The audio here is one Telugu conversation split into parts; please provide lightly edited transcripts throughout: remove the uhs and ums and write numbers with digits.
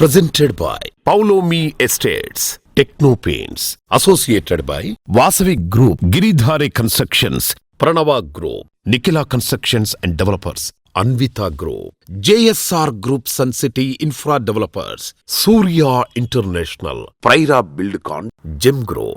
Presented by Paulomi Estates, Techno Paints, associated by Vasavi Group, Giridhare Constructions, Pranava Group, Nikhila Constructions and Developers, Anvita Group, JSR Group Sun City Infra Developers, Surya International, Praira Buildcon, Gem Group.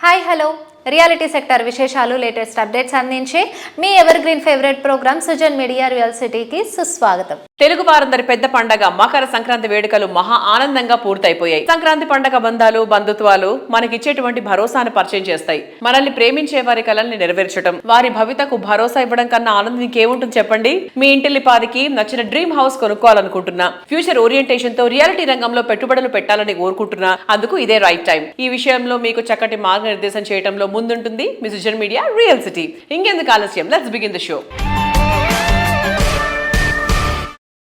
Hi hello reality sector విశేషాలు లేటెస్ట్ అప్డేట్స్ అందించే మీ evergreen favourite programme Sujan media real సిటీకి సుస్వాగతం. తెలుగు వారందరి పెద్ద పండగ మకర సంక్రాంతి వేడుకలు మహా ఆనందంగా పూర్తయిపోయాయి. సంక్రాంతి పండగ బంధాలు బంధుత్వాలు మనకిచ్చేటువంటి భరోసాను పరిచయం చేస్తాయి. మనల్ని ప్రేమించే వారి కలల్ని నెరవేర్చడం, వారి భవితకు భరోసా ఇవ్వడం కన్నా ఆనందం ఇంకేముంటుంది చెప్పండి. మీ ఇంటిల్లిపాదికి నచ్చిన డ్రీమ్ హౌస్ కొనుక్కోవాలనుకుంటున్నా, ఫ్యూచర్ ఓరియంటేషన్ తో రియాలిటీ రంగంలో పెట్టుబడులు పెట్టాలని కోరుకుంటున్నా, అందుకు ఇదే రైట్ టైం. ఈ విషయంలో మీకు చక్కటి మార్గనిర్దేశం చేయడంలో ముందుంటుంది మీ సుజన్ మీడియా రియల్ సిటీ. ఇంకెందుకు ఆలస్యం, లెట్స్ బిగిన్ ది షో.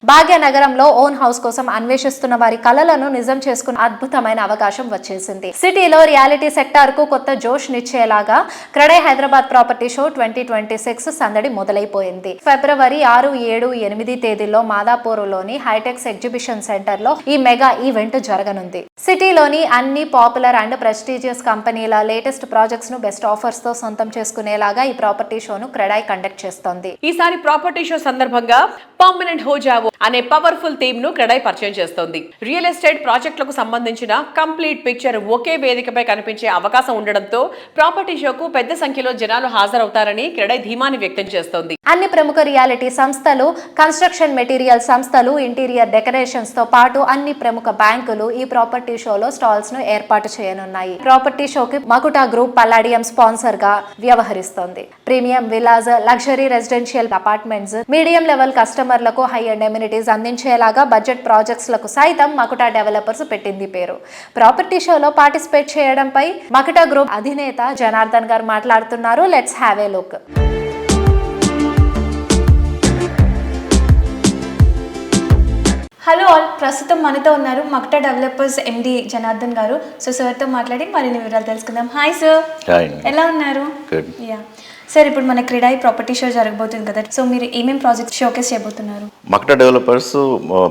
భాగ్యనగరంలో ఓన్ హౌస్ కోసం అన్వేషిస్తున్న వారి కలలను నిజం చేసుకున్న అద్భుతమైన అవకాశం వచ్చేసింది. సిటీలో రియాలిటీ సెక్టార్ కు కొత్త జోష్ నిచ్చేలాగా క్రెడై హైదరాబాద్ ప్రాపర్టీ షో 2026 సందడి మొదలైపోయింది. ఫిబ్రవరి 6, 7, 8 తేదీల్లో మాదాపూర్లోని హైటెక్స్ ఎగ్జిబిషన్ సెంటర్ లో ఈ మెగా ఈవెంట్ జరగనుంది. సిటీలోని అన్ని పాపులర్ అండ్ ప్రెస్టీజియస్ కంపెనీల లేటెస్ట్ ప్రాజెక్ట్స్ ను బెస్ట్ ఆఫర్స్ తో సొంతం చేసుకునేలాగా ఈ ప్రాపర్టీ షోను క్రెడై కండక్ట్ చేస్తోంది. ఈసారి ప్రాపర్టీ షో సందర్భంగా పర్మనెంట్ హో జావో అనే పవర్ఫుల్ థీమ్ ను క్రెడై పరిచయం చేస్తోంది. రియల్ ఎస్టేట్ ప్రాజెక్టులకు సంబంధించిన కంప్లీట్ పిక్చర్ ఒకే వేదికపై కనిపించే అవకాశం ఉండడంతో ప్రాపర్టీ షోకు పెద్ద సంఖ్యలో జనాలు హాజరవుతారని క్రెడై ధీమాని వ్యక్తం చేస్తోంది. అన్ని ప్రముఖ రియాలిటీ సంస్థలు, కన్స్ట్రక్షన్ మెటీరియల్ సంస్థలు, ఇంటీరియర్ డెకరేషన్స్ తో పాటు అన్ని ప్రముఖ బ్యాంకులు ఈ ప్రాపర్టీ షోలో స్టాల్స్ ను ఏర్పాటు చేయనున్నాయి. ప్రాపర్టీ షోకి మకుటా గ్రూప్ పల్లాడియం స్పాన్సర్ గా వ్యవహరిస్తోంది. Premium villas, luxury residential apartments, medium level కస్టమర్లకు హై అండ్ ఎమ్యూనిటీస్ అందించేలాగా బడ్జెట్ ప్రాజెక్ట్స్ లకు సైతం మకుటా డెవలపర్స్ పెట్టింది పేరు. ప్రాపర్టీ షోలో పార్టిసిపేట్ చేయడంపై మకుటా గ్రూప్ అధినేత జనార్దన్ గారు మాట్లాడుతున్నారు. Let's have a look. Hello all, ప్రస్తుతం మనతో ఉన్నారు మకుటా డెవలపర్స్ ఎండి జనార్దన్ గారు. సో సార్తో మాట్లాడి మరిన్ని వివరాలు తెలుసుకుందాం. హాయ్ సార్, ఎలా ఉన్నారు? యా సార్, ఇప్పుడు మన క్రెడై ప్రాపర్టీ షో జరగబోతుంది కదా, సో మీరు ఏమేమి ప్రాజెక్ట్స్ షోకేస్ చేయబోతున్నారు? మకుటా డెవలపర్స్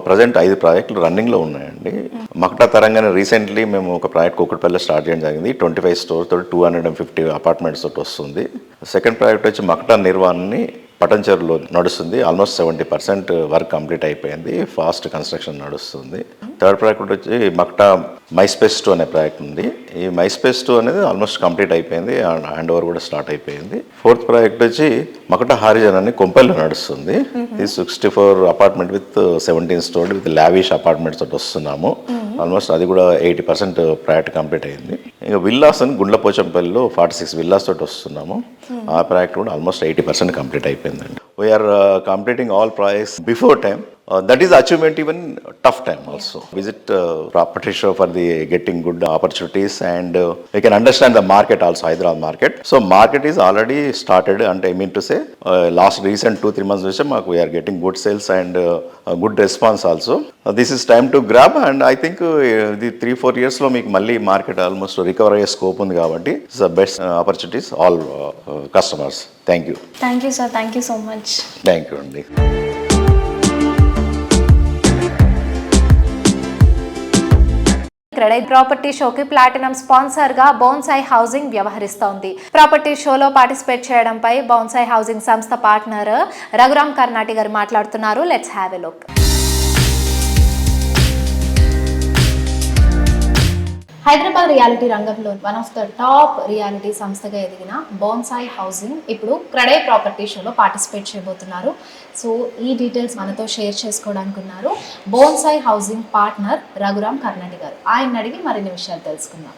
ప్రజెంట్ 5 ప్రాజెక్టులు రన్నింగ్లో ఉన్నాయండి. మకుటా తరంగానే రీసెంట్లీ మేము ఒక ప్రాజెక్ట్ కూకట్పల్లిలో స్టార్ట్ చేయడం జరిగింది. 25 స్టోర్స్ తోటి 250 అపార్ట్మెంట్స్ తోటి వస్తుంది. సెకండ్ ప్రాజెక్ట్ వచ్చి మకుటా నిర్వాణని పటంచెరులో నడుస్తుంది. ఆల్మోస్ట్ 70% వర్క్ కంప్లీట్ అయిపోయింది. ఫాస్ట్ కన్స్ట్రక్షన్ నడుస్తుంది. థర్డ్ ప్రాజెక్ట్ వచ్చి మకుటా మైస్పేస్ 2 అనే ప్రాజెక్ట్ ఉంది. ఈ మైస్పేస్ 2 అనేది ఆల్మోస్ట్ కంప్లీట్ అయిపోయింది, హ్యాండ్ ఓవర్ కూడా స్టార్ట్ అయిపోయింది. ఫోర్త్ ప్రాజెక్ట్ వచ్చి మకుటా హారిజన్ అని కొంపల్లో నడుస్తుంది. ఇది 64 apartment with 17 story with lavish apartments తోటి వస్తున్నాము. ఆల్మోస్ట్ అది కూడా 80% ప్రాజెక్ట్ కంప్లీట్ అయింది. ఇంకా విల్లాస్ అని గుండ్లపోచంపల్లిలో 46 విల్లాస్ తోటి వస్తున్నాము. ఆ ప్రాజెక్ట్ కూడా ఆల్మోస్ట్ 80% కంప్లీట్ అయిపోయిందండి. We're completing all projects before time. That is achievement even tough time also. Visit property show for the getting good opportunities and we can understand the market also, Hyderabad market. So market is already started and I mean to say last recent 2-3 months we are getting good sales and good response also. This is time to grab and I think the 3-4 years lo meeku malli market almost recover aye scope undi kabatti it's the best opportunities all customers. Thank you. Thank you sir, thank you so much. Thank you andi. CREDAI property షోకి ప్లాటినం స్పాన్సర్ గా బోన్సాయి హౌసింగ్ వ్యవహరిస్తోంది. ప్రాపర్టీ షోలో పార్టిసిపేట్ చేయడంపై బోన్సాయి హౌసింగ్ సంస్థ పార్ట్నర్ రఘురామ్ కర్నాటి గారు మాట్లాడుతున్నారు. Let's have a look. Hyderabad reality రంగంలో one of the top reality సంస్థగా ఎదిగిన బోన్సాయి హౌసింగ్ ఇప్పుడు క్రెడై ప్రాపర్టీ షోలో పార్టిసిపేట్ చేయబోతున్నారు. సో ఈ డీటెయిల్స్ మనతో షేర్ చేసుకోవడానికి ఉన్నారు బోన్సాయి హౌసింగ్ పార్ట్నర్ రఘురామ్ కర్నాటి గారు. ఆయన అడిగి మరిన్ని విషయాలు తెలుసుకుందాం.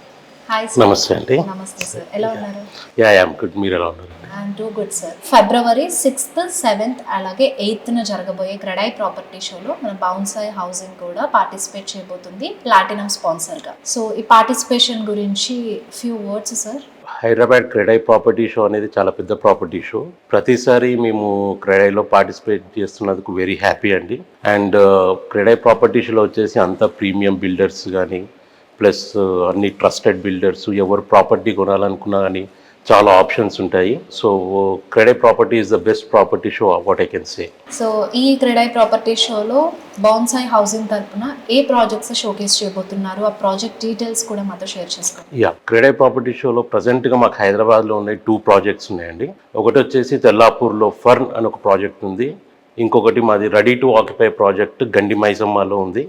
Hi sir. నమస్తే అండి. నమస్తే సార్, ఎలా ఉన్నారు? Yeah I am good. మీరు ఎలా ఉన్నారు? I'm too good sir. February 6th, 7th అలాగే 8th జరగబోయే క్రెడై ప్రాపర్టీ షోలో మన బోన్సాయి హౌసింగ్ కూడా పార్టిసిపేట్ చేయబోతుంది ప్లాటినం స్పాన్సర్ గా. సో ఈ పార్టిసిపేషన్ గురించి few words sir. Hyderabad CREDAI property show అనేది చాలా పెద్ద ప్రాపర్టీ షో. ప్రతిసారి మేము క్రెడైలో పార్టిసిపేట్ చేస్తున్నందుకు వెరీ హ్యాపీ అండి. అండ్ క్రెడై ప్రాపర్టీ షోలో వచ్చేసి అంతా ప్రీమియం బిల్డర్స్ కానీ ప్లస్ అన్ని ట్రస్టెడ్ బిల్డర్స్, ఎవరు ప్రాపర్టీ కొనాలనుకున్నా కానీ చాలా ఆప్షన్స్ ఉంటాయి. So CREDAI property is the best property show what I can say. So ఈ క్రెడై ప్రాపర్టీ షోలో బాన్సాయ్ హౌసింగ్ తరపున ఏ ప్రాజెక్ట్స్ షోకేస్ చేయబోతున్నారు, ఆ ప్రాజెక్ట్ డీటెయిల్స్ కూడా మాతో షేర్ చేసుకోండి. క్రెడై ప్రాపర్టీ షోలో ప్రజెంట్గా మాకు హైదరాబాద్లో ఉన్నాయి 2 ప్రాజెక్ట్స్ ఉన్నాయండి. ఒకటి వచ్చేసి తెల్లాపూర్లో ఫర్న్ అని ఒక ప్రాజెక్ట్ ఉంది. ఇంకొకటి మాది రెడీ టు ఆక్యుపై ప్రాజెక్ట్ గండి మైసమ్మలో ఉంది,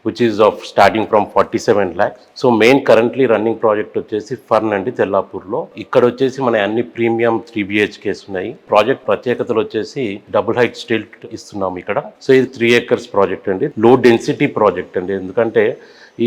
which is of starting from 47 lakhs. So main currently running project వచ్చేసి ఫర్న్ అండి తెల్లాపూర్లో. ఇక్కడ వచ్చేసి మన అన్ని ప్రీమియం 3 BHKs ఉన్నాయి. ప్రాజెక్ట్ ప్రత్యేకతలు వచ్చేసి డబుల్ హైట్ స్టిల్ట్ ఇస్తున్నాం ఇక్కడ. సో ఇది 3 acres ప్రాజెక్ట్ అండి, లో డెన్సిటీ ప్రాజెక్ట్ అండి. ఎందుకంటే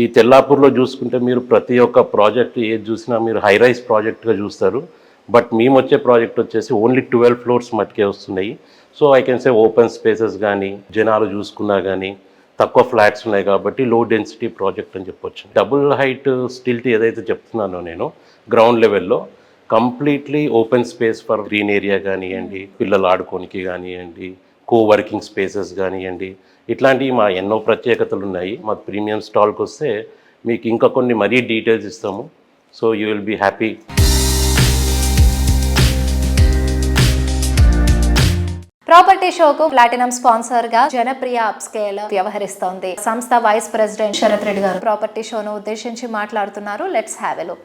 ఈ తెల్లాపూర్లో చూసుకుంటే మీరు ప్రతి ఒక్క ప్రాజెక్ట్ ఏది చూసినా మీరు హై రైజ్ ప్రాజెక్ట్గా చూస్తారు. బట్ మేము వచ్చే ప్రాజెక్ట్ వచ్చేసి ఓన్లీ 12 floors మటుకే వస్తున్నాయి. So I can say open spaces కానీ జనాలు చూసుకున్నా కానీ తక్కువ ఫ్లాట్స్ ఉన్నాయి కాబట్టి లో డెన్సిటీ ప్రాజెక్ట్ అని చెప్పొచ్చు. డబుల్ హైట్ స్టిల్ట్ ఏదైతే చెప్తున్నానో నేను గ్రౌండ్ లెవెల్లో completely open space for green area కానివ్వండి, పిల్లలు ఆడుకోనికి కానివ్వండి, వర్కింగ్ స్పేసెస్ కానివ్వండి, ఇట్లాంటివి మా ఎన్నో ప్రత్యేకతలు ఉన్నాయి. మా ప్రీమియం స్టాల్కి వస్తే మీకు ఇంకా కొన్ని మరీ డీటెయిల్స్ ఇస్తాము. So you will be happy. Property షోకు ప్లాటినం స్పాన్సర్ గా జనప్రియ అప్స్కేల్ వ్యవహరిస్తోంది. సంస్థ వైస్ ప్రెసిడెంట్ శరత్ రెడ్డి గారు ప్రాపర్టీ షోను ఉద్దేశించి మాట్లాడుతున్నారు. Let's have a look.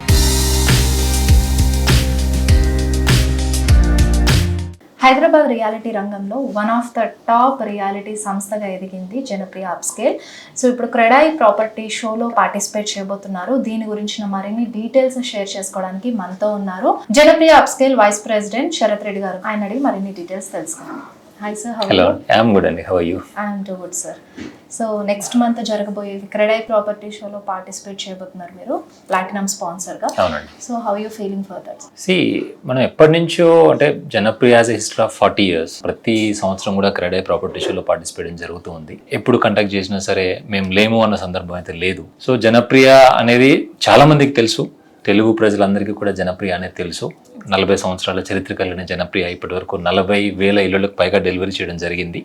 Hyderabad reality రంగంలో one of the top reality సంస్థగా ఎదిగింది జనప్రియ అప్స్కేల్. సో ఇప్పుడు క్రెడై ప్రాపర్టీ షోలో పార్టిసిపేట్ చేయబోతున్నారు. దీని గురించిన మరిన్ని డీటెయిల్స్ షేర్ చేసుకోవడానికి మనతో ఉన్నారు Janapriya upscale vice president Sharath Reddy garu. ఆయన అడిగి మరిన్ని డీటెయిల్స్ తెలుసుకుందాం. Hi sir, how are you? Hello, I am good and how are you? I am too good sir. So next month జరగబోయే క్రెడై ప్రాపర్టీ షోలో పార్టిసిపేట్ చేయబోతున్నారు మీరు ప్లాటినం స్పాన్సర్గా. అవునండి. So how you feeling for that? మనం ఎప్పటి నుంచో అంటే Janapriya as a history of 40 years ప్రతి సంవత్సరం కూడా క్రెడై ప్రాపర్టీ షోలో పార్టిసిపేట్ జరుగుతూ ఉంది. ఎప్పుడు కండక్ట్ చేసినా సరే మేము లేము అన్న సందర్భం అయితే లేదు. సో జనప్రియ అనేది చాలా మందికి తెలుసు, తెలుగు ప్రజలందరికీ కూడా జనప్రియ అనేది తెలుసు. 40 సంవత్సరాల చరిత్ర కలిగిన జనప్రియ ఇప్పటి వరకు 40,000 ఇళ్లకు పైగా డెలివరీ చేయడం జరిగింది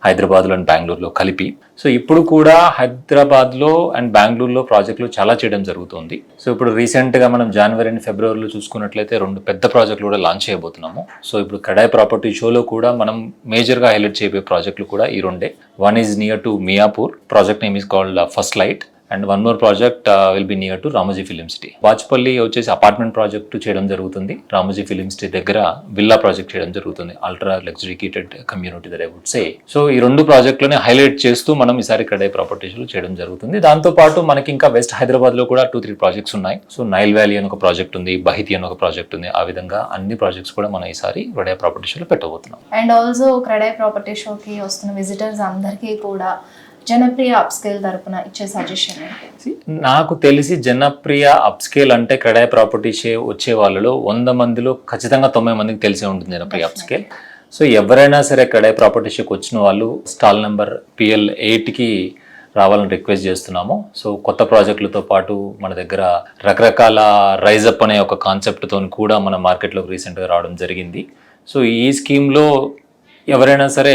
హైదరాబాద్లో అండ్ బెంగళూరులో కలిపి. సో ఇప్పుడు కూడా హైదరాబాద్లో అండ్ బెంగళూరులో ప్రాజెక్టులు చాలా చేయడం జరుగుతుంది. సో ఇప్పుడు రీసెంట్గా మనం జనవరి అండ్ ఫిబ్రవరిలో చూసుకున్నట్లయితే 2 పెద్ద ప్రాజెక్టులు కూడా లాంచ్ చేయబోతున్నాము. సో ఇప్పుడు క్రెడై ప్రాపర్టీ షోలో కూడా మనం మేజర్గా హైలైట్ చేయబోయే ప్రాజెక్టులు కూడా ఈ 2. One is near to Miyapur, project name is called first light. And one more project will be near to Ramoji film city. Bachupally వచ్చేసి అపార్ట్మెంట్ ప్రాజెక్టు చేయడం జరుగుతుంది. రామోజీ ఫిలిం సిటీ దగ్గర విల్లా ప్రాజెక్ట్ చేయడం జరుగుతుంది, ultra luxury gated community that I would say. So ఈ 2 ప్రాజెక్టులని హైలైట్ చేస్తూ మనం ఈసారి క్రెడై ప్రాపర్టీస్లో చేయడం జరుగుతుంది. దాంతోపాటు మనకి ఇంకా వెస్ట్ హైదరాబాద్లో కూడా 2-3 ప్రాజెక్ట్స్ ఉన్నాయి. సో నైల్ వ్యాలీ అని ఒక ప్రాజెక్ట్ ఉంది, బహితి అని ఒక ప్రాజెక్ట్ ఉంది. ఆ విధంగా అన్ని ప్రాజెక్ట్స్ కూడా మనం ఈసారి క్రెడై ప్రాపర్టీ షోలో పెట్టబోతున్నాం. అండ్ ఆల్సో క్రెడై ప్రాపర్టీ షోకి వస్తున్న విజిటర్స్ అందరికీ కూడా జనప్రియ అప్స్కేల్ తరపున ఇచ్చే సజెషన్? నాకు తెలిసి జనప్రియ అప్స్కేల్ అంటే క్రెడై ప్రాపర్టీ షో వచ్చే వాళ్ళలో 100 మందిలో ఖచ్చితంగా 90 మందికి తెలిసే ఉంటుంది జనప్రియ అప్స్కేల్. సో ఎవరైనా సరే క్రెడై ప్రాపర్టీ షోకి వచ్చిన వాళ్ళు స్టాల్ నెంబర్ PL 8కి రావాలని రిక్వెస్ట్ చేస్తున్నాము. సో కొత్త ప్రాజెక్టులతో పాటు మన దగ్గర రకరకాల రైజప్ అనే ఒక కాన్సెప్ట్తో కూడా మన మార్కెట్లోకి రీసెంట్గా రావడం జరిగింది. సో ఈ స్కీమ్లో ఎవరైనా సరే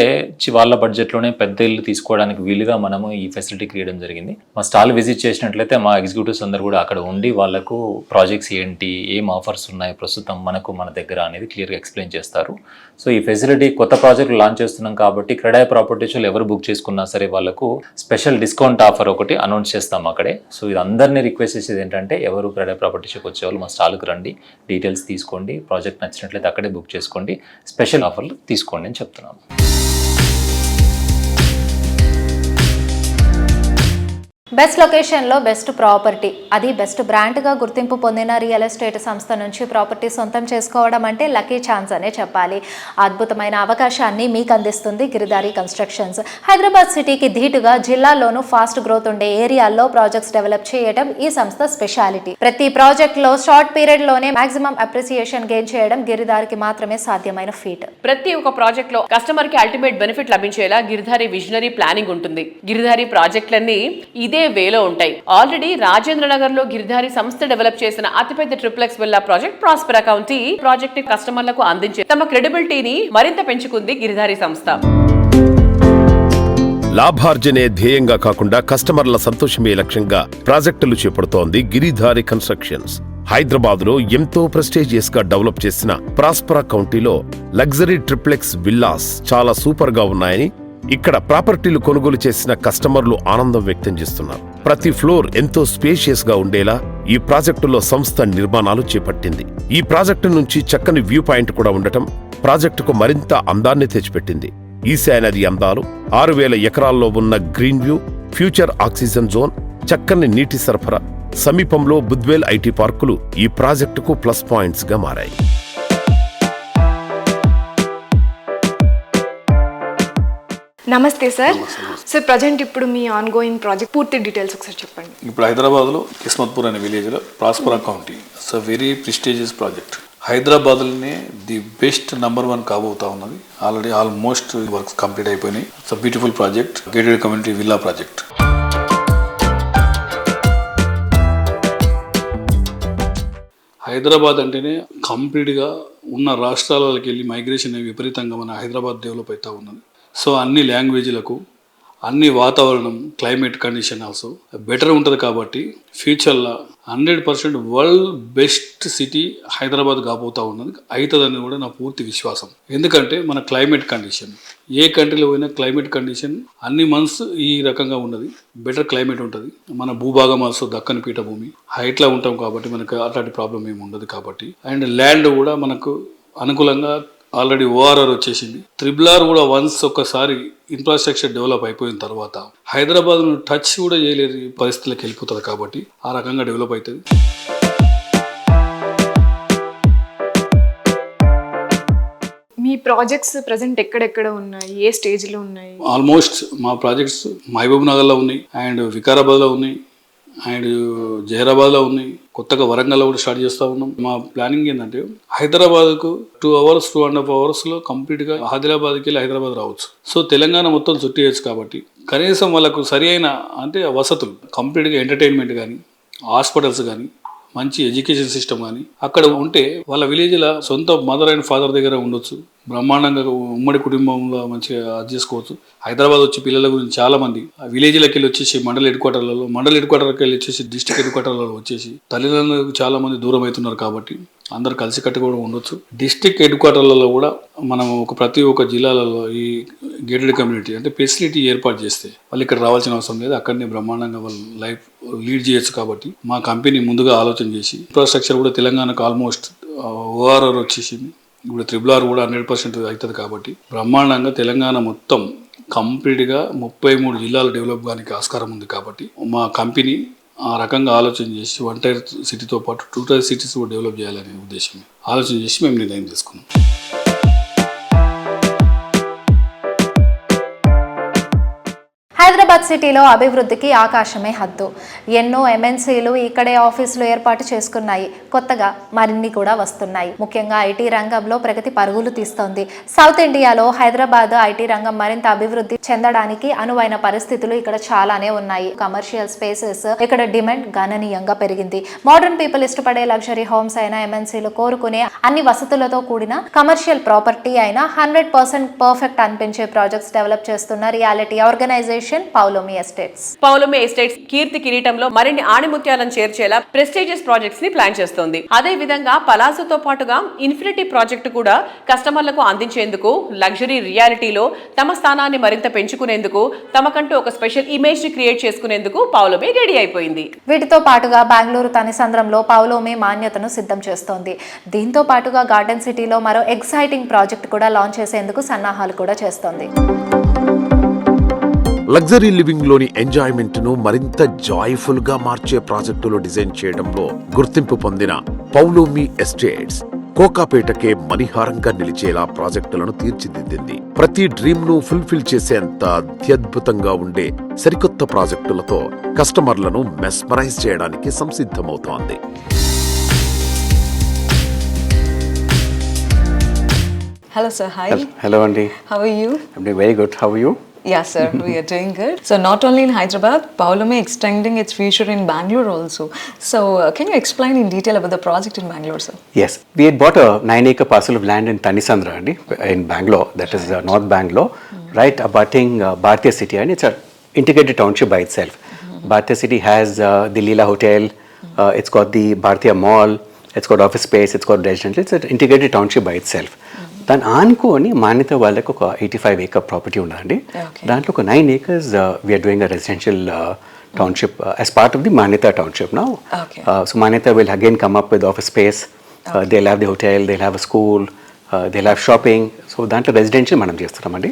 వాళ్ళ బడ్జెట్లోనే పెద్ద ఇల్లు తీసుకోవడానికి వీలుగా మనము ఈ ఫెసిలిటీ క్రియేట్ జరిగింది. మా స్టాల్ విజిట్ చేసినట్లయితే మా ఎగ్జిక్యూటివ్స్ అందరూ కూడా అక్కడ ఉండి వాళ్ళకు ప్రాజెక్ట్స్ ఏంటి, ఏం ఆఫర్స్ ఉన్నాయి ప్రస్తుతం మన దగ్గర అనేది క్లియర్గా ఎక్స్ప్లెయిన్ చేస్తారు. సో ఈ ఫెసిలిటీ కొత్త ప్రాజెక్టులు లాంచ్ చేస్తున్నాం కాబట్టి క్రెడై ప్రాపర్టీస్లో ఎవరు బుక్ చేసుకున్నా సరే వాళ్ళకు స్పెషల్ డిస్కౌంట్ ఆఫర్ ఒకటి అనౌన్స్ చేస్తాం అక్కడే. సో ఇది అందరినీ రిక్వెస్ట్ చేసేది ఏంటంటే ఎవరు క్రెడై ప్రాపర్టీస్కి వచ్చేవాళ్ళు మా స్టాల్కి రండి, డీటెయిల్స్ తీసుకోండి, ప్రాజెక్ట్ నచ్చినట్లయితే అక్కడే బుక్ చేసుకోండి, స్పెషల్ ఆఫర్లు తీసుకోండి అని చెప్తున్నాను. బెస్ట్ లొకేషన్లో బెస్ట్ ప్రాపర్టీ, అది బెస్ట్ బ్రాండ్గా గుర్తింపు పొందిన రియల్ ఎస్టేట్ సంస్థ నుంచి ప్రాపర్టీ సొంతం చేసుకోవడం అంటే లక్కీ ఛాన్స్ అనే చెప్పాలి. అద్భుతమైన అవకాశాన్ని మీకు అందిస్తుంది గిరిధారి కన్స్ట్రక్షన్స్. హైదరాబాద్ సిటీకి ధీటుగా జిల్లాల్లోనూ ఫాస్ట్ గ్రోత్ ఉండే ఏరియాల్లో ప్రాజెక్ట్స్ డెవలప్ చేయడం ఈ సంస్థ స్పెషాలిటీ. ప్రతి ప్రాజెక్ట్లో షార్ట్ పీరియడ్లోనే మాక్సిమం అప్రిసియేషన్ గెయిన్ చేయడం గిరిధారికి మాత్రమే సాధ్యమైన ఫీట్. ప్రతి ఒక్క ప్రాజెక్ట్ లో కస్టమర్ కి అల్టిమేట్ బెనిఫిట్ లభించేలా గిరిధారి విజనరీ ప్లానింగ్ ఉంటుంది. గిరిధారి ప్రాజెక్టులన్నీ ఇదే వేలో ఉంటాయి. ఆల్రెడీ రాజేంద్ర నగర్ లో గిరిధారి సంస్థ డెవలప్ చేసిన అతిపెద్ద triplex villa project Prospera county project కస్టమర్లకు అందించే తమ క్రెడిబిలిటీని మరింత పెంచుకుంది గిరిధారి సంస్థ. లాభార్జనే ధ్యేయంగా కాకుండా కస్టమర్ల సంతోషమే లక్ష్యంగా ప్రాజెక్టులు చేపడుతోంది గిరిధారి కన్స్ట్రక్షన్స్. హైదరాబాద్ లో ఎంతో ప్రెస్టీజియస్ గా డెవలప్ చేసిన ప్రాస్పరా కౌంటీలో లగ్జరీ ట్రిప్లెక్స్ విల్లాస్ చాలా సూపర్ గా ఉన్నాయని ఇక్కడ ప్రాపర్టీలు కొనుగోలు చేసిన కస్టమర్లు ఆనందం వ్యక్తం చేస్తున్నారు. ప్రతి ఫ్లోర్ ఎంతో స్పేషియస్ గా ఉండేలా ఈ ప్రాజెక్టులో సంస్థ నిర్మాణాలు చేపట్టింది. ఈ ప్రాజెక్టు నుంచి చక్కని వ్యూ పాయింట్ కూడా ఉండటం ప్రాజెక్టుకు మరింత అందాన్ని తెచ్చిపెట్టింది. ఈశాన్య నది అందాలు, 6,000 ఎకరాల్లో ఉన్న green view, future oxygen zone, చక్కని నీటి సరఫరా, సమీపంలో బుద్వేల్ ఐటీ పార్కులు ఈ ప్రాజెక్టుకు ప్లస్ పాయింట్స్ గా మారాయి. నమస్తే సార్. సార్ ప్రజెంట్ ఇప్పుడు మీ ఆన్ గోయింగ్ ప్రాజెక్ట్ పూర్తి డీటెయిల్స్ ఒకసారి చెప్పండి. ఇప్పుడు హైదరాబాద్లో కిస్మత్పూర్ అనే విలేజ్లో ప్రాస్పరా county. It's a very prestigious project. హైదరాబాద్లోనే ది బెస్ట్ నంబర్ 1 కాబోతా ఉన్నది. ఆల్రెడీ ఆల్మోస్ట్ వర్క్స్ కంప్లీట్ అయిపోయినాయి. It's a beautiful project, gated community villa project. Hyderabad అంటేనే కంప్లీట్గా ఉన్న రాష్ట్రాలకి వెళ్ళి మైగ్రేషన్ విపరీతంగా మన హైదరాబాద్ డెవలప్ అవుతూ ఉన్నది. సో అన్ని లాంగ్వేజ్లకు, అన్ని వాతావరణం, క్లైమేట్ కండిషన్ ఆల్సో బెటర్ ఉంటుంది. కాబట్టి ఫ్యూచర్లో 100% వరల్డ్ బెస్ట్ సిటీ హైదరాబాద్ కాబోతా ఉన్నది, అవుతుందని కూడా నా పూర్తి విశ్వాసం. ఎందుకంటే మన క్లైమేట్ కండిషన్, ఏ కంట్రీలో పోయినా క్లైమేట్ కండిషన్ అన్ని మంత్స్ ఈ రకంగా ఉన్నది. బెటర్ క్లైమేట్ ఉంటుంది. మన భూభాగం ఆల్సో దక్కని పీఠభూమి, హైట్లో ఉంటాం కాబట్టి మనకు అట్లాంటి ప్రాబ్లం ఏమి ఉండదు. కాబట్టి అండ్ ల్యాండ్ కూడా మనకు అనుకూలంగా ఆల్రెడీ ఓఆర్ఆర్ వచ్చేసింది. RRR కూడా వన్స్ ఒక్కసారి ఇన్ఫ్రాస్ట్రక్చర్ డెవలప్ అయిపోయిన తర్వాత హైదరాబాద్ను టచ్ కూడా చేయలేని పరిస్థితులకు వెళ్ళిపోతుంది. కాబట్టి ఆ రకంగా డెవలప్ అవుతుంది. మీ ప్రాజెక్ట్స్ ప్రజెంట్ ఎక్కడెక్కడ ఉన్నాయి, ఏ స్టేజ్లో ఉన్నాయి? ఆల్మోస్ట్ మా ప్రాజెక్ట్స్ మహబూబ్ నగర్లో ఉన్నాయి, అండ్ వికారాబాద్లో ఉన్నాయి, అండ్ జహీరాబాద్లో ఉన్నాయి. కొత్తగా వరంగల్లో కూడా స్టార్ట్ చేస్తూ ఉన్నాం. మా ప్లానింగ్ ఏంటంటే హైదరాబాద్కు 2 hours 2.5 hours కంప్లీట్గా ఆదిలాబాద్కి వెళ్ళి హైదరాబాద్ రావచ్చు. సో తెలంగాణ మొత్తం చుట్టేయచ్చు. కాబట్టి కనీసం వాళ్ళకు సరి అయిన అంటే వసతులు, కంప్లీట్గా ఎంటర్టైన్మెంట్ కానీ, హాస్పిటల్స్ కానీ, మంచి ఎడ్యుకేషన్ సిస్టమ్ కానీ అక్కడ ఉంటే వాళ్ళ విలేజ్లో సొంత మదర్ అండ్ ఫాదర్ దగ్గర ఉండొచ్చు. బ్రహ్మాండంగా ఉమ్మడి కుటుంబంలో మంచిగా అది చేసుకోవచ్చు. హైదరాబాద్ వచ్చి పిల్లల గురించి చాలా మంది విలేజ్లకి వెళ్ళి వచ్చేసి మండల హెడ్ క్వార్టర్కి వెళ్ళి వచ్చేసి డిస్ట్రిక్ట్ హెడ్ క్వార్టర్లలో వచ్చేసి తల్లిదండ్రులకు చాలా మంది దూరం అవుతున్నారు. కాబట్టి అందరు కలిసికట్టు కూడా ఉండొచ్చు. డిస్ట్రిక్ట్ హెడ్ క్వార్టర్లలో కూడా మనం ప్రతి ఒక్క జిల్లాలలో ఈ గేటెడ్ కమ్యూనిటీ అంటే ఫెసిలిటీ ఏర్పాటు చేస్తే వాళ్ళు ఇక్కడ రావాల్సిన అవసరం లేదు. అక్కడనే బ్రహ్మాండంగా వాళ్ళు లైఫ్ లీడ్ చేయొచ్చు. కాబట్టి మా కంపెనీ ముందుగా ఆలోచన చేసి ఇన్ఫ్రాస్ట్రక్చర్ కూడా తెలంగాణకు ఆల్మోస్ట్ ఓఆర్ఆర్ వచ్చేసింది. ఇప్పుడు RRR కూడా 100% అవుతుంది. కాబట్టి బ్రహ్మాండంగా తెలంగాణ మొత్తం కంప్లీట్గా 33 జిల్లాలు డెవలప్ కానికి ఆస్కారం ఉంది. కాబట్టి మా కంపెనీ ఆ రకంగా ఆలోచన చేసి 1 tier సిటీతో పాటు 2 tier సిటీస్ కూడా డెవలప్ చేయాలనే ఉద్దేశం ఆలోచన చేసి మేము నిర్ణయం తీసుకున్నాం. హైదరాబాద్ సిటీలో అభివృద్ధికి ఆకాశమే హద్దు. ఎన్నో MNCలు ఇక్కడే ఆఫీసులు ఏర్పాటు చేసుకున్నాయి. కొత్తగా మరిన్ని కూడా వస్తున్నాయి. ముఖ్యంగా ఐటీ రంగంలో ప్రగతి పరుగులు తీస్తోంది. సౌత్ ఇండియాలో హైదరాబాద్ ఐటీ రంగం మరింత అభివృద్ధి చెందడానికి అనువైన పరిస్థితులు ఇక్కడ చాలానే ఉన్నాయి. కమర్షియల్ స్పేసెస్ ఇక్కడ డిమాండ్ గణనీయంగా పెరిగింది. మోడర్న్ పీపుల్ ఇష్టపడే లగ్జరీ హోమ్స్ అయినా, MNCలు కోరుకునే అన్ని వసతులతో కూడిన కమర్షియల్ ప్రాపర్టీ అయినా 100% పర్ఫెక్ట్ అనిపించే ప్రాజెక్ట్స్ డెవలప్ చేస్తున్న రియాలిటీ ఆర్గనైజేషన్ పౌలోమి ఎస్టేట్స్ కీర్తి కిరీటంలో మరిన్ని ఆణిముత్యాలను చేర్చేలా ప్రెస్టీజియస్ ప్రాజెక్ట్స్ ని ప్లాన్ చేస్తోంది. అదే విధంగా పలాసోతో పాటుగా ఇన్ఫినిటీ ప్రాజెక్టు కూడా కస్టమర్లకు అందించేందుకు లగ్జరీ రియాలిటీలో తమ స్థానాన్ని మరింత పెంచుకునేందుకు, తమకంటూ ఒక స్పెషల్ ఇమేజ్ ని క్రియేట్ చేసుకునేందుకు పౌలోమి రెడీ అయిపోయింది. వీటితో పాటుగా బెంగళూరు తనిసంద్రంలో పౌలోమి మాన్యతను సిద్ధం చేస్తోంది. దీంతో పాటుగా గార్డెన్ సిటీలో మరో ఎక్సైటింగ్ ప్రాజెక్ట్ కూడా లాంచ్ చేసేందుకు సన్నాహాలు కూడా చేస్తోంది. లగ్జరీ లివింగ్ లోని ఎంజాయ్మెంట్ ను మరింత జాయ్ఫుల్ గా మార్చే ప్రాజెక్టులు డిజైన్ చేయడంలో గుర్తింపు పొందిన పౌలోమి ఎస్టేట్స్ కోకాపేటకే మణిహారంగా నిలిచేలా ప్రాజెక్టులను తీర్చిదిద్దింది. ప్రతి డ్రీమ్ ను ఫుల్ఫిల్ చేసేంత అత్యద్భుతంగా ఉండే సరికొత్త ప్రాజెక్టులతో కస్టమర్లను మెస్మరైజ్ చేయడానికి సంసిద్ధమవుతోంది. Hello sir, hi. Hello Andy. How are you? I'm doing very good. How are you? Yeah sir, we are doing good. So not only in Hyderabad, Pavlomi extending its future in Bangalore also. So can you explain in detail about the project in Bangalore sir? Yes, we had bought a 9-acre parcel of land in Tanisandra Andy, in Bangalore, that is North Bangalore, right abutting Bharatiya City, and it's an integrated township by itself. Bharatiya City has the Leela Hotel, It's got the Bhartiya Mall, it's got office space, it's got residential, it's an integrated township by itself. దాన్ని ఆనుకొని మాన్యత వాళ్ళకి ఒక 85-acre ప్రాపర్టీ ఉన్నదండి. దాంట్లో ఒక 9 acres we're doing a residential township as part of the Manyata township now. So Manyata will again come up with office space, they'll have the hotel, they'll have a school, they'll have shopping. So దాంట్లో రెసిడెన్షియల్ మనం చేస్తున్నామండి.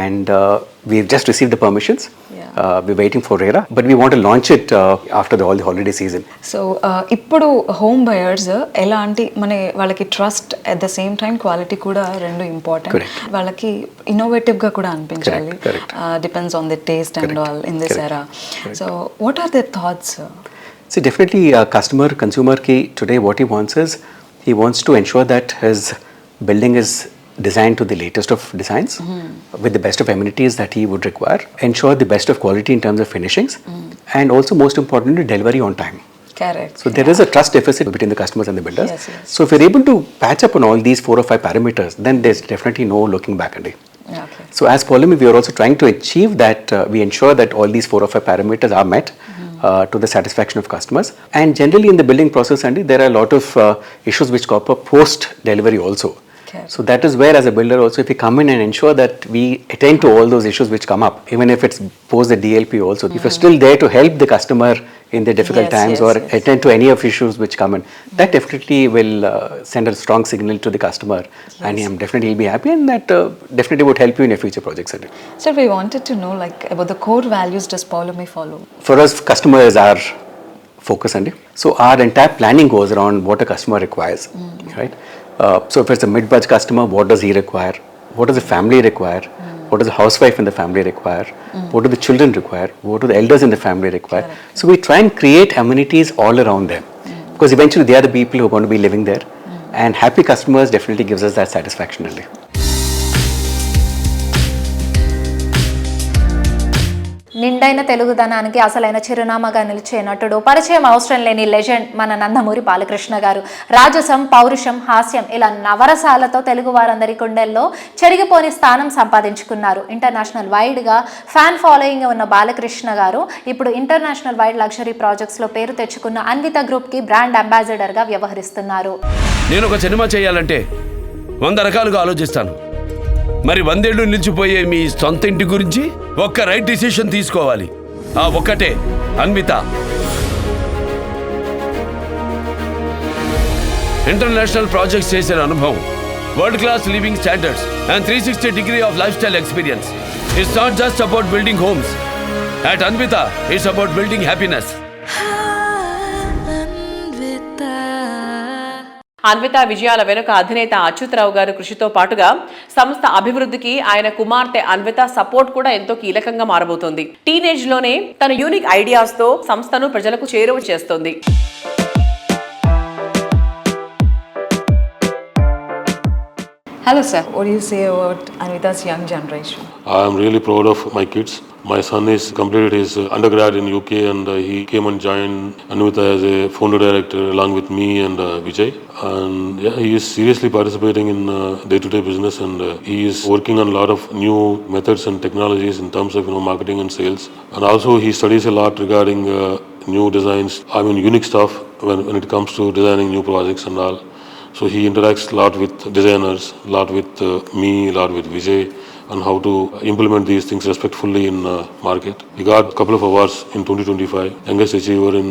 And we've just received the permissions. We're waiting for RERA, but we want to launch it after all the holiday season. So ఇప్పుడు హోమ్ బయర్స్ ఎలాంటి వాళ్ళకి trust at the same time quality కూడా రెండు ఇంపార్టెంట్. వాళ్ళకి ఇన్నోవేటివ్గా కూడా అనిపించాలి. Depends on the taste and all in this era. So what are their thoughts? See, definitely consumer ki today what he wants is, he wants to ensure that his building is designed to the latest of designs with the best of amenities that he would require, ensure the best of quality in terms of finishings, and also most importantly delivery on time. Correct. So there is a trust deficit between the customers and the builders. Yes. So if we're able to patch up on all these 4 or 5 parameters, then there's definitely no looking back. Okay. So as Paulomi, we are also trying to achieve that we ensure that all these 4 or 5 parameters are met to the satisfaction of customers. And generally in the building process, Andy, there are a lot of issues which crop up post delivery also. Okay. So that is where, as a builder also, if we come in and ensure that we attend to all those issues which come up, even if it's post the DLP also, if you're still there to help the customer in the difficult times or attend to any of issues which come in, that definitely will send a strong signal to the customer, and I'm definitely will be happy, and that definitely would help you in your future projects. So we wanted to know about the core values does Paulomi follow? For us, customer is our focus, Andy. So our entire planning goes around what a customer requires, right? So if it's a mid-budget customer, what does he require? What does the family require? What does the housewife in the family require? What do the children require? What do the elders in the family require? So we try and create amenities all around them, because eventually they are the people who are going to be living there, and happy customers definitely gives us that satisfaction. నిండైన తెలుగుదనానికి అసలైన చిరునామాగా నిలిచే నటుడు, పరిచయం అవసరం లేని లెజెండ్ మన నందమూరి బాలకృష్ణ గారు. రాజసం, పౌరుషం, హాస్యం ఇలా నవరసాలతో తెలుగు వారందరి గుండెల్లో చెరిగిపోని స్థానం సంపాదించుకున్నారు. ఇంటర్నేషనల్ వైడ్గా ఫ్యాన్ ఫాలోయింగ్ ఉన్న బాలకృష్ణ గారు ఇప్పుడు ఇంటర్నేషనల్ వైడ్ లగ్జరీ ప్రాజెక్ట్స్లో పేరు తెచ్చుకున్న అన్విత గ్రూప్కి బ్రాండ్ అంబాసిడర్గా వ్యవహరిస్తున్నారు. నేను ఒక సినిమా చేయాలంటే 100 రకాలుగా ఆలోచిస్తాను. మరి 100 ఏళ్ళు నిలిచిపోయే మీ సొంత ఇంటి గురించి ఒక్క రైట్ డిసిషన్ తీసుకోవాలి. ఆ ఒక్కటే అన్విత. ఇంటర్నేషనల్ ప్రాజెక్ట్స్ చేసిన అనుభవం, world class living standards and 360 degree of lifestyle experience. It's not just about building homes. At Anvita, it's about building happiness. Anvita విజయాల వెనుక అధినేత అచ్యుతరావు గారి కృషితో పాటుగా సంస్థ అభివృద్ధికి ఆయన కుమార్తె అన్విత సపోర్ట్ కూడా ఎంతో కీలకంగా మారబోతోంది. టీనేజ్ లోనే తన యూనిక్ ఐడియాస్ తో సంస్థను ప్రజలకు చేరువ చేస్తోంది. Hello sir, what do you say about Anvita's young generation? I am really proud of my kids. My son has completed his undergrad in UK, and he came and joined Anvita as a founder director along with me and Vijay. And yeah, he is seriously participating in day-to-day business, and he is working on a lot of new methods and technologies in terms of marketing and sales. And also he studies a lot regarding new designs. I mean unique stuff when it comes to designing new projects and all. So he interacts a lot with designers, a lot with me, a lot with Vijay, on how to implement these things respectfully in market. He got a couple of awards in 2025, youngest achiever in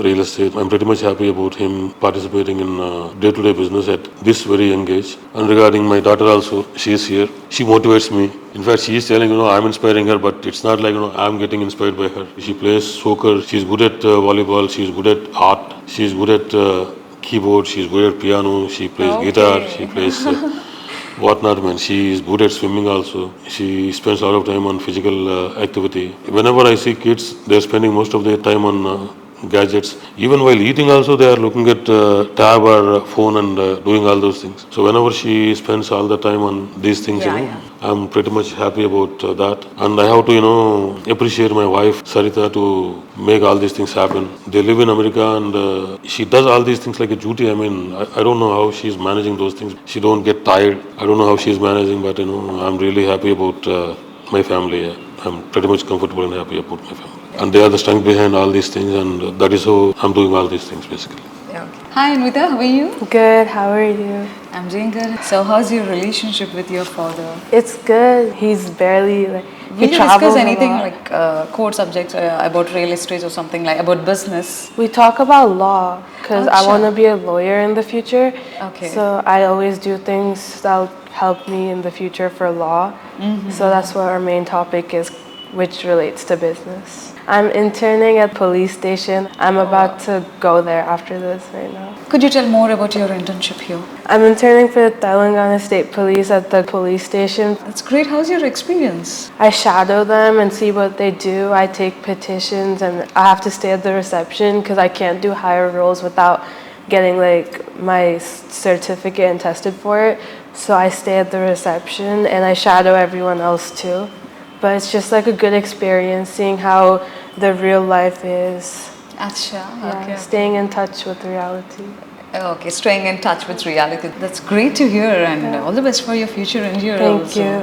real estate. I'm pretty much happy about him participating in day-to-day business at this very young age. And regarding my daughter also, she is here. She motivates me. In fact, she is telling, I'm inspiring her, but it's not like, I'm getting inspired by her. She plays soccer. She's good at volleyball. She's good at art. She's good at keyboard. She's good at piano. She plays guitar. She plays whatnot, man. She is good at swimming also. She spends a lot of time on physical activity. Whenever I see kids, they're spending most of their time on gadgets. Even while eating also, they are looking at tab or phone and doing all those things. So whenever she spends all the time on these things, I'm pretty much happy about that. And I have to, appreciate my wife, Sarita, to make all these things happen. They live in America, and she does all these things like a duty. I mean, I don't know how she's managing those things. She don't get tired. I don't know how she's managing, but, I'm really happy about my family. I'm pretty much comfortable and happy about my family. and they are the strength behind all these things, and that is how I'm doing all these things basically. Hi Anvita, how are you? Good, how are you? I'm doing good. So how's your relationship with your father? It's good. He's barely like, Will you discuss anything like core subjects about real estate or something like about business? We talk about law because I want to be a lawyer in the future. Okay. So I always do things that'll help me in the future for law. So that's what our main topic is, which relates to business. I'm interning at police station. I'm about to go there after this right now. Could you tell more about your internship here? I'm interning for Telangana State Police at the police station. That's great. How's your experience? I shadow them and see what they do. I take petitions and I have to stay at the reception because I can't do higher roles without getting like my certificate and tested for it. So I stay at the reception and I shadow everyone else too. But it's just like a good experience seeing how the real life is. Acha. Yeah, staying in touch with reality. Okay, staying in touch with reality. That's great to hear, and all the best for your future endeavors. Thank you.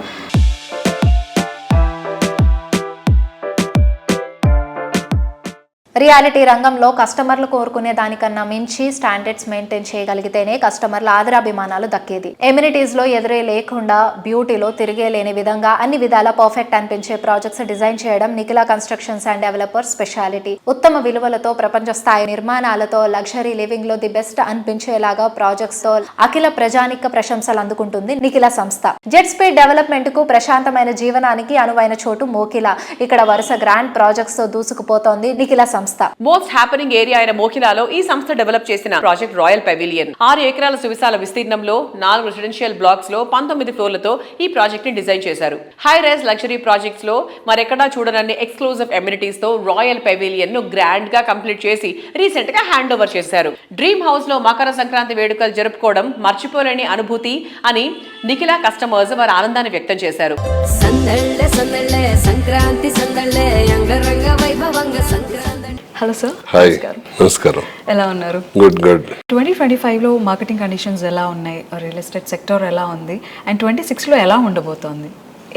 Reality రంగంలో కస్టమర్లు కోరుకునే దానికన్నా మించి స్టాండర్డ్స్ మెయింటైన్ చేయగలిగితేనే కస్టమర్ల ఆదరాభిమానాలు దక్కేది. ఎమ్యూనిటీస్ లో ఎదురే లేకుండా బ్యూటీలో తిరిగే లేని విధంగా అన్ని విధాల పర్ఫెక్ట్ అనిపించే ప్రాజెక్ట్స్ డిజైన్ చేయడం Nikhila constructions and developers speciality. ఉత్తమ విలువలతో ప్రపంచ స్థాయి నిర్మాణాలతో లగ్జరీ లివింగ్ లో ది బెస్ట్ అనిపించేలాగా ప్రాజెక్ట్స్ తో అఖిల ప్రజానిక ప్రశంసలు అందుకుంటుంది నిఖిల సంస్థ. జెట్ స్పీడ్ డెవలప్మెంట్ కు ప్రశాంతమైన జీవనానికి అనువైన చోటు మోకిల. ఇక్కడ వరుస గ్రాండ్ ప్రాజెక్ట్స్ తో దూసుకుపోతోంది నిఖిల సంస్థ. మోస్ట్ హ్యాపెనింగ్ ఏరియా అయిన మోకిలాలో ఈ సంస్థ డెవలప్ చేసిన ప్రాజెక్ట్ రాయల్ పెవిలియన్ 6 ఎకరాల సువిశాల విస్తీర్ణంలో 4 రెసిడెన్షియల్ బ్లాక్స్ లో 19 ఫ్లోర్లతో ఈ ప్రాజెక్ట్ ని డిజైన్ చేశారు. హై రైజ్ లగ్జరీ ప్రాజెక్ట్స్ లో మరెక్కడా చూడనన్ని ఎక్స్క్లూజివ్ ఎమ్యూనిటీస్ తో రాయల్ పెవిలియన్ ను గ్రాండ్ గా కంప్లీట్ చేసి రీసెంట్ గా హ్యాండ్ ఓవర్ చేశారు. డ్రీమ్ హౌస్ లో మకర సంక్రాంతి వేడుకలు జరుపుకోవడం మర్చిపోలేని అనుభూతి అని నిఖిల కస్టమర్స్ వారి ఆనందాన్ని వ్యక్తం చేశారు. Hello sir. హాయ్, నమస్కారం. ఎలా ఉన్నారు? Good good. 2025లో మార్కెటింగ్ కండిషన్స్ ఎలా ఉన్నాయి, రియల్ ఎస్టేట్ సెక్టర్ ఎలా ఉంది, అండ్ 26లో ఎలా ఉండబోతోంది?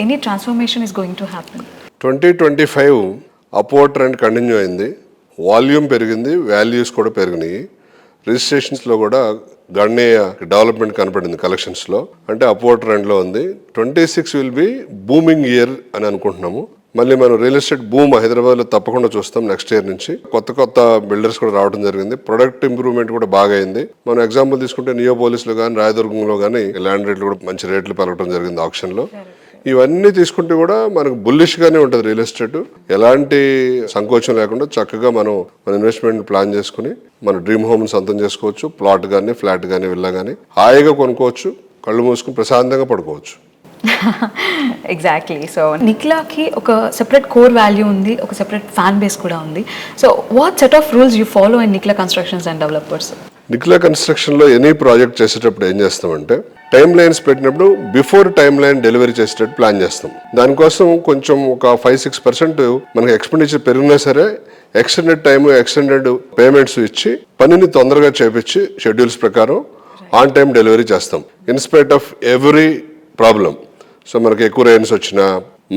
Any transformation is going to happen? 2025 upward trend continue అయింది. వాల్యూమ్ పెరిగింది, వాల్యూస్ కూడా పెరిగినాయి. రిజిస్ట్రేషన్స్లో కూడా గణనీయ డెవలప్మెంట్ కనపడింది. కలెక్షన్స్లో అంటే అప్వర్డ్ ట్రెండ్లో ఉంది. 26 విల్ బి బూమింగ్ ఇయర్ అని అనుకుంటున్నాము. మళ్ళీ మనం రియల్ ఎస్టేట్ బూమ్ హైదరాబాద్లో తప్పకుండా చూస్తాం నెక్స్ట్ ఇయర్ నుంచి. కొత్త బిల్డర్స్ కూడా రావడం జరిగింది. ప్రొడక్ట్ ఇంప్రూవ్మెంట్ కూడా బాగా అయింది. మనం ఎగ్జాంపుల్ తీసుకుంటే నియోపోలిస్లో కానీ రాయదుర్గంలో కానీ ల్యాండ్ రేట్లు కూడా మంచి రేట్లు పెరగడం జరిగింది ఆప్షన్లో. ఇవన్నీ తీసుకుంటే కూడా మనకు బుల్లిష్గానే ఉంటుంది రియల్ ఎస్టేట్. ఎలాంటి సంకోచం లేకుండా చక్కగా మన ఇన్వెస్ట్మెంట్ ప్లాన్ చేసుకుని మన డ్రీమ్ హోమ్ సొంతం చేసుకోవచ్చు. ప్లాట్ కానీ ఫ్లాట్ కానీ విల్లా కానీ హాయిగా కొనుక్కోవచ్చు. కళ్ళు మూసుకుని ప్రశాంతంగా పడుకోవచ్చు. ఎగ్జాక్ట్లీ. సో నిఖిలాకి ఒక సెపరేట్ కోర్ వాల్యూ ఉంది, ఒక సెపరేట్ ఫ్యాన్ బేస్ కూడా ఉంది. So what set of rules you follow in Nikhila constructions and developers? Nikhila కన్స్ట్రక్షన్లో ఎనీ ప్రాజెక్ట్ చేసేటప్పుడు ఏం చేస్తామంటే టైం లైన్స్ పెట్టినప్పుడు బిఫోర్ టైం లైన్ డెలివరీ చేసేటట్టు ప్లాన్ చేస్తాం. దానికోసం కొంచెం ఒక 5-6% మనకి ఎక్స్పెండిచర్ పెరిగినా సరే ఎక్స్టెండెడ్ టైము, ఎక్స్టెండెడ్ పేమెంట్స్ ఇచ్చి పనిని తొందరగా చేపించి షెడ్యూల్స్ ప్రకారం ఆన్ టైం డెలివరీ చేస్తాం. In spite of every problem. So మనకి ఎక్కువ రైన్స్ వచ్చినా,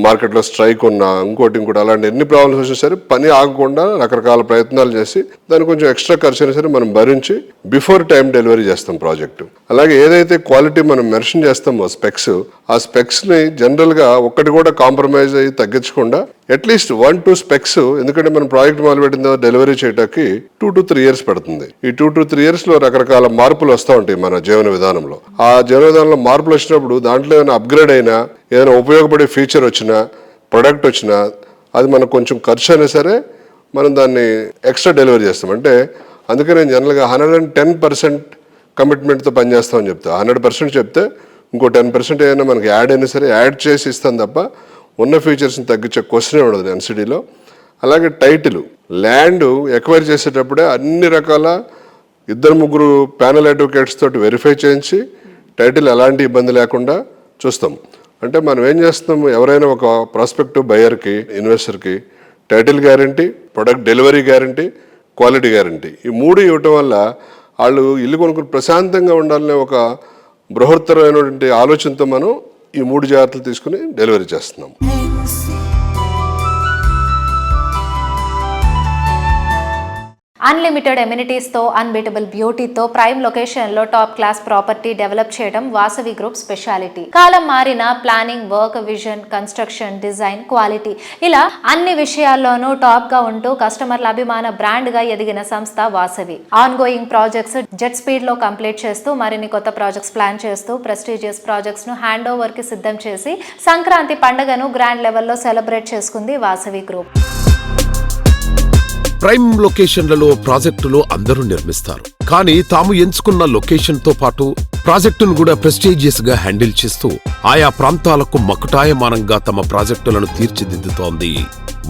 మార్కెట్లో స్ట్రైక్ ఉన్నా, ఇంకోటి అలాంటి ఎన్ని ప్రాబ్లమ్స్ వచ్చినా సరే పని ఆగకుండా రకరకాల ప్రయత్నాలు చేసి దానికి కొంచెం ఎక్స్ట్రా ఖర్చు అయినా సరే మనం భరించి బిఫోర్ టైం డెలివరీ చేస్తాం ప్రాజెక్టు. అలాగే ఏదైతే క్వాలిటీ మనం మెన్షన్ చేస్తామో స్పెక్స్, ఆ స్పెక్స్ని జనరల్గా ఒక్కటి కూడా కాంప్రమైజ్ అయ్యి తగ్గించకుండా అట్లీస్ట్ 1-2 స్పెక్స్, ఎందుకంటే మనం ప్రాజెక్ట్ మొదలుపెట్టిన తర్వాత డెలివరీ చేయడానికి 2 to 3 years పడుతుంది. ఈ 2 to 3 years లో రకరకాల మార్పులు వస్తూ ఉంటాయి మన జీవన విధానంలో. ఆ జీవన విధానంలో మార్పులు వచ్చినప్పుడు దాంట్లో ఏమైనా అప్గ్రేడ్ అయినా, ఏదైనా ఉపయోగపడే ఫీచర్ వచ్చినా, ప్రొడక్ట్ వచ్చినా అది మనకు కొంచెం ఖర్చు అయినా సరే మనం దాన్ని ఎక్స్ట్రా డెలివరీ చేస్తాం. అంటే అందుకే నేను జనరల్గా 110% కమిట్మెంట్తో పనిచేస్తామని చెప్తా. 100% చెప్తే ఇంకో 10% ఏదైనా మనకి యాడ్ అయినా సరే యాడ్ చేసి ఇస్తాను తప్ప ఉన్న ఫీచర్స్ని తగ్గించే క్వశ్చనే ఉండదు ఎన్సిటీలో. అలాగే టైటిల్, ల్యాండ్ ఎక్వైర్ చేసేటప్పుడే అన్ని రకాల 2-3 ప్యానల్ అడ్వకేట్స్ తోటి వెరిఫై చేయించి టైటిల్ ఎలాంటి ఇబ్బంది లేకుండా చూస్తాం. అంటే మనం ఏం చేస్తాం, ఎవరైనా ఒక ప్రాస్పెక్టివ్ బయర్కి, ఇన్వెస్టర్కి title guarantee, product delivery guarantee, quality guarantee, ఈ 3 ఇవ్వటం వల్ల వాళ్ళు ఇల్లు కొనుక్కుని ప్రశాంతంగా ఉండాలనే ఒక బృహత్తరమైనటువంటి ఆలోచనతో మనం ఈ 3 జాగ్రత్తలు తీసుకుని డెలివరీ చేస్తున్నాం. అన్లిమిటెడ్ ఎమ్యూనిటీస్ తో అన్బీటబుల్ బ్యూటీతో ప్రైమ్ లొకేషన్ లో టాప్ క్లాస్ ప్రాపర్టీ డెవలప్ చేయడం వాసవి గ్రూప్ స్పెషాలిటీ. కాలం మారిన planning, work, vision, construction, design, quality ఇలా అన్ని విషయాల్లోనూ టాప్ గా ఉంటూ కస్టమర్ల అభిమాన బ్రాండ్ గా ఎదిగిన సంస్థ Vasavi. On going projects jet speed లో కంప్లీట్ చేస్తూ మరిన్ని కొత్త ప్రాజెక్ట్స్ ప్లాన్ చేస్తూ ప్రెస్టీజియస్ ప్రాజెక్ట్స్ ను హ్యాండ్ ఓవర్ కి సిద్ధం చేసి సంక్రాంతి పండుగను గ్రాండ్ లెవెల్లో సెలబ్రేట్ చేసుకుంది వాసవి గ్రూప్. ప్రైమ్ లొకేషన్లలో ప్రాజెక్టులు అందరూ నిర్మిస్తారు, కానీ తాము ఎంచుకున్న లొకేషన్ తో పాటు ప్రాజెక్టును కూడా ప్రెస్టీజియస్ గా హ్యాండిల్ చేస్తూ ఆయా ప్రాంతాలకు మకుటాయమానంగా తమ ప్రాజెక్టులను తీర్చిదిద్దుతోంది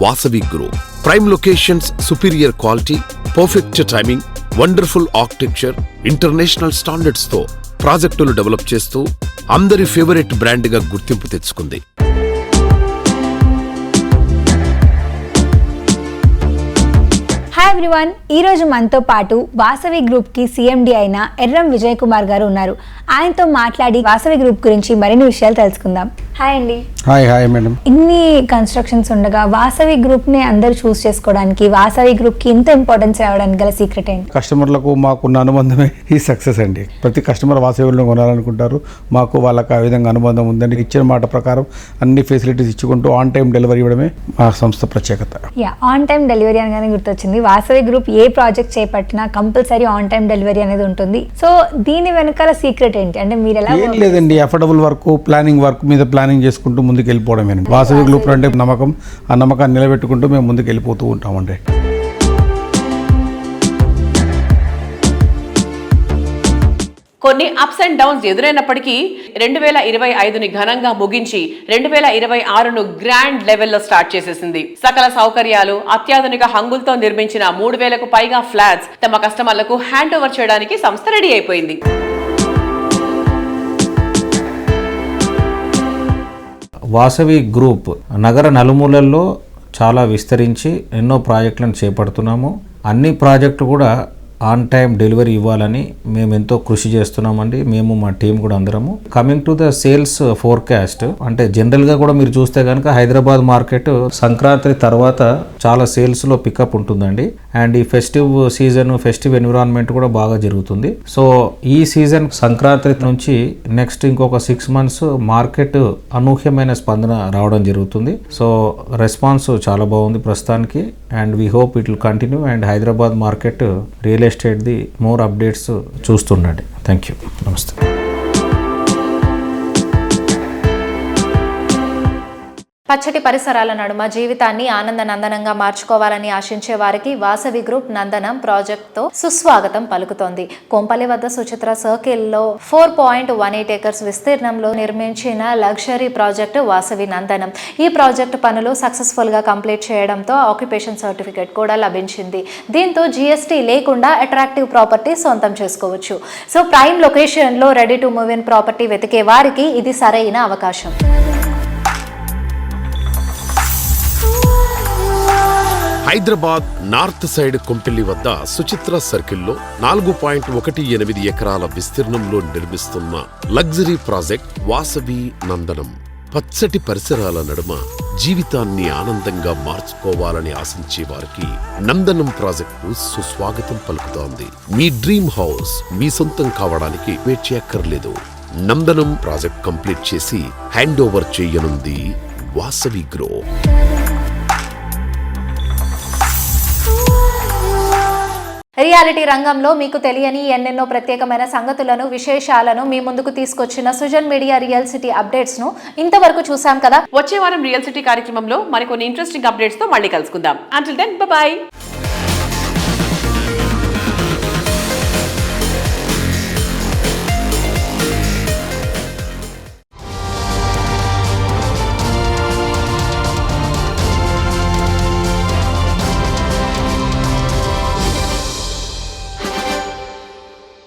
Vasavi group. Prime locations, superior quality, perfect timing, wonderful architecture, international standards తో ప్రాజెక్టులు డెవలప్ చేస్తూ అందరి ఫేవరెట్ బ్రాండ్ గా గుర్తింపు తెచ్చుకుంది. హాయ్ ఎవ్రీవన్, ఈరోజు మనతో పాటు వాసవి గ్రూప్కి సిఎండి అయిన ఎర్రం విజయ్ కుమార్ గారు ఉన్నారు. ఆయనతో మాట్లాడి వాసవి గ్రూప్ గురించి మరిన్ని విషయాలు తెలుసుకుందాం. హాయ్ అండి. Hi madam. ఇన్ని కన్స్ట్రక్షన్స్ ఉండగా వాసవి గ్రూప్ని అందరూ చూస్ చేసుకోవడానికి, వాసవి గ్రూప్కి ఇంత ఇంపార్టెన్స్ ఇవ్వడానికి గల సీక్రెట్ ఏంటి? కస్టమర్లకు మాకున్న అనుబంధమే ఈ సక్సెస్ అండి. ప్రతి కస్టమర్ వాసవిలో కొనాలనుకుంటారు, మాకు వాళ్ళకి ఆ విధంగా అనుబంధం ఉందండి. ఇచ్చిన మాట ప్రకారం అన్ని ఫెసిలిటీస్ ఇచ్చుకుంటూ ఆన్ టైం డెలివరీ ఇవ్వడమే మా సంస్థ ప్రత్యేకత. ఆన్ టైం డెలివరీ అనగానే గుర్తొచ్చింది, వాసవి గ్రూప్ ఏ ప్రాజెక్ట్ చేపట్టినా కంపల్సరీ ఆన్ టైం డెలివరీ అనేది ఉంటుంది. సో దీని వెనకాల సీక్రెట్ ఏంటి? అంటే మీరు ఎలా? ఏం లేదండి, అఫోర్డబుల్ వర్క్, ప్లానింగ్ వర్క్ మీద ప్లానింగ్ చేసుకుంటూ ముందుకు వెళ్ళిపోవడమేనండి. వాసవి గ్రూప్ అంటే నమ్మకం, ఆ నమ్మకాన్ని నిలబెట్టుకుంటూ మేము ముందుకు వెళ్ళిపోతూ ఉంటామండి. కొన్ని అప్స్ అండ్ డౌన్స్ ఎదురైనప్పటికీ 2025ని ఘనంగా ముగించి 2026ను గ్రాండ్ లెవెల్లో స్టార్ట్ చేసేసింది. సకల సౌకర్యాలు, అత్యాధునిక హంగులతో నిర్మించిన 3000కు పైగా ఫ్లాట్స్ తమ కస్టమర్లకు హ్యాండ్ ఓవర్ చేయడానికి సంస్థ రెడీ అయిపోయింది. వాసవి గ్రూప్ నగర నలుమూలల్లో చాలా విస్తరించి ఎన్నో ప్రాజెక్టులను చేపడుతున్నాము. అన్ని ప్రాజెక్టులు కూడా ఆన్ టైం డెలివరీ ఇవ్వాలని మేము ఎంతో కృషి చేస్తున్నామండి. మేము మా టీం కూడా అందరము. Coming to the sales forecast, అంటే జనరల్గా కూడా మీరు చూస్తే కనుక హైదరాబాద్ మార్కెట్ సంక్రాంతి తర్వాత చాలా సేల్స్లో పికప్ ఉంటుందండి. అండ్ ఈ ఫెస్టివ్ సీజన్, ఫెస్టివ్ ఎన్విరాన్మెంట్ కూడా బాగా జరుగుతుంది. సో ఈ సీజన్ సంక్రాంతి నుంచి నెక్స్ట్ ఇంకొక 6 months మార్కెట్ అనూహ్యమైన స్పందన రావడం జరుగుతుంది. సో రెస్పాన్స్ చాలా బాగుంది ప్రస్తుతానికి. And we hope it will continue. And Hyderabad market real estate the more updates చూస్తుండండి. Thank you. నమస్తే. పచ్చటి పరిసరాల నడుమ జీవితాన్ని ఆనందనందనంగా మార్చుకోవాలని ఆశించే వారికి వాసవి గ్రూప్ నందనం ప్రాజెక్టుతో సుస్వాగతం పలుకుతోంది. కొంపల్లి వద్ద సుచిత్ర సర్కిల్లో 4.18 acres విస్తీర్ణంలో నిర్మించిన లగ్జరీ ప్రాజెక్టు వాసవి నందనం. ఈ ప్రాజెక్టు పనులు సక్సెస్ఫుల్ గా కంప్లీట్ చేయడంతో ఆక్యుపేషన్ సర్టిఫికేట్ కూడా లభించింది. దీంతో జీఎస్టీ లేకుండా అట్రాక్టివ్ ప్రాపర్టీ సొంతం చేసుకోవచ్చు. సో ప్రైమ్ లొకేషన్ లో ready to move in property వెతికే వారికి ఇది సరైన అవకాశం. హైదరాబాద్ నార్త్ సైడ్ కొంపెల్లి వద్ద సుచిత్ర సర్కిల్లో 4.18 ఎకరాల విస్తీర్ణంలో నిర్మిస్తున్న లగ్జరీ ప్రాజెక్ట్ వాసవి నందనం. పచ్చటి పరిసరాల నడుమ జీవితాన్ని ఆనందంగా మార్చుకోవాలని ఆశించే వారికి నందనం ప్రాజెక్టు సుస్వాగతం పలుకుతోంది. మీ డ్రీమ్ హౌస్ మీ సొంతం కావడానికి వెయిట్ చేయక్కర్లేదు. నందనం ప్రాజెక్ట్ కంప్లీట్ చేసి హ్యాండ్ ఓవర్ చేయనుంది వాసవి గ్రూప్. రియాలిటీ రంగంలో మీకు తెలియని ఎన్నెన్నో ప్రత్యేకమైన సంగతులను, విశేషాలను మీ ముందుకు తీసుకొచ్చిన Sujan media real city updates ను ఇంతవరకు చూసాం కదా. వచ్చే వారం రియల్ సిటీ కార్యక్రమంలో మరికొన్ని ఇంట్రెస్టింగ్ అప్డేట్స్ తో మళ్ళీ కలుసుకుందాం. Until then bye by.